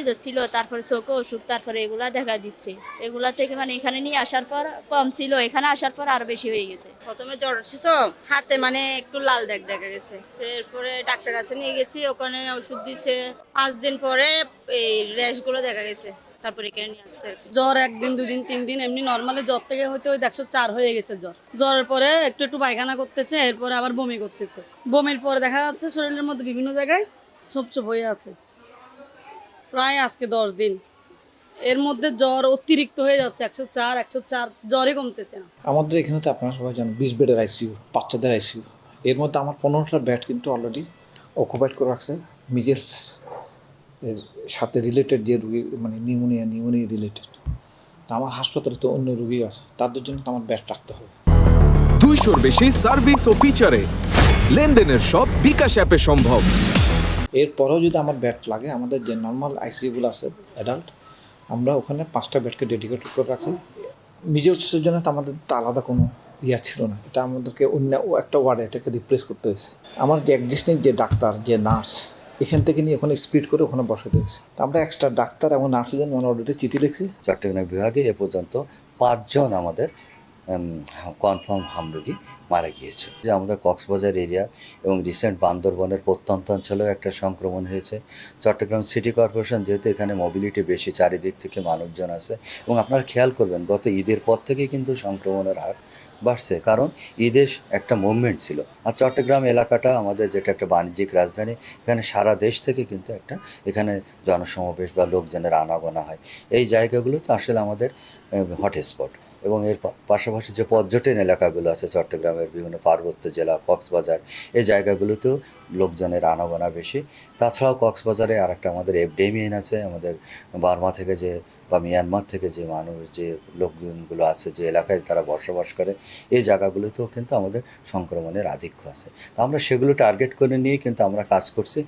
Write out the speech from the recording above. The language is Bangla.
জ্বর ছিল, তারপরে চোখে অসুখ, তারপরে এগুলা দেখা দিচ্ছে। এগুলা থেকে মানে এখানে নিয়ে আসার পর কম ছিল, এখানে আসার পর আরো বেশি হয়ে গেছে। প্রথমে জ্বর হচ্ছে তো হাতে মানে একটু লাল দাগ দেখা গেছে, তো এরপরে ডাক্তার কাছে নিয়ে গেছি, ওখানে ওষুধ দিছে। 5 দিন পরে এই র্যাশ গুলো দেখা গেছে, তারপরে এখানে নিয়ে আসছে আর কি। জ্বর 1 দিন 2 দিন 3 দিন এমনি নর্মালি জ্বর থেকে হয়তো ওই 104 হয়ে গেছে জ্বর। জ্বরের পরে একটু একটু পায়খানা করতেছে, এরপরে আবার বমি করতেছে। বমির পরে দেখা যাচ্ছে শরীরের মধ্যে বিভিন্ন জায়গায় ছোপ ছোপ হয়ে আছে। প্রায় আজকে 10 দিন এর মধ্যে জ্বর অতিরিক্ত হয়ে যাচ্ছে, 104 জ্বরই কমতেছে না। আমাদের এখানে তো আপনারা সবাই জানেন 20 বেডের আইসিইউ, বাচ্চাদের আইসিইউ। এর মধ্যে আমার 15টা বেড কিন্তু অলরেডি অকুপাইড করে রাখছে মিজেলস এর সাথে রিলেটেড যে রুগী, মানে নিউমোনিয়া রিলেটেড। আমার হাসপাতালে তো অন্য রুগী আছে, তাদের জন্য তো আমার বেড রাখতে হবে। 200-র বেশি সার্ভিস ও ফিচারে লেনদেনের সব বিকাশ অ্যাপে সম্ভব। এরপরেও যদি আমার বেড লাগে, আমাদের যে নর্মাল আইসিইউগুলো আছে অ্যাডাল্ট, আমরা ওখানে 5টা বেডকে ডেডিকেটেড করে রাখছি। মিজেলসের জন্য তো আমাদের তো আলাদা কোনো ইয়া ছিল না, এটা আমাদেরকে অন্য একটা ওয়ার্ডে এটাকে রিপ্লেস করতে হয়েছে। আমার যে এক্সিস্টিং যে ডাক্তার, যে নার্স, এখান থেকে নিয়ে ওখানে স্পিড করে ওখানে বসাতে হয়েছে। তো আমরা এক্সট্রা ডাক্তার এবং নার্সের জন্য আমরা অলরেডি চিঠি লিখছি। চট্টগ্রাম বিভাগে এ পর্যন্ত 5 জন আমাদের কনফার্ম হামরোগী মারা গিয়েছে। যে আমাদের কক্সবাজার এরিয়া এবং রিসেন্ট বান্দরবনের প্রত্যন্ত অঞ্চলেও একটা সংক্রমণ হয়েছে। চট্টগ্রাম সিটি কর্পোরেশন যেহেতু এখানে মোবিলিটি বেশি, চারিদিক থেকে মানুষজন আছে, এবং আপনারা খেয়াল করবেন গত ঈদের পর থেকেই কিন্তু সংক্রমণের হার বাড়ছে, কারণ ঈদের একটা মুভমেন্ট ছিল। আর চট্টগ্রাম এলাকাটা আমাদের যেটা একটা বাণিজ্যিক রাজধানী, এখানে সারা দেশ থেকে কিন্তু একটা এখানে জনসমাবেশ বা লোকজনের আনাগোনা হয়। এই জায়গাগুলো তো আসলে আমাদের হটস্পট। এবং এর পাশাপাশি যে পর্যটন এলাকাগুলো আছে চট্টগ্রামের বিভিন্ন পার্বত্য জেলা, কক্সবাজার, এই জায়গাগুলোতেও লোকজনের আনাগোনা বেশি। তাছাড়াও কক্সবাজারে আরেকটা আমাদের এপিডেমিক আছে, আমাদের বার্মা থেকে যে বা মিয়ানমার থেকে যে মানুষ, যে লোকজনগুলো আছে যে এলাকায় তারা বসবাস করে, এই জায়গাগুলোতেও কিন্তু আমাদের সংক্রমণের আধিক্য আছে। তো আমরা সেগুলো টার্গেট করে নিয়ে কিন্তু আমরা কাজ করছি।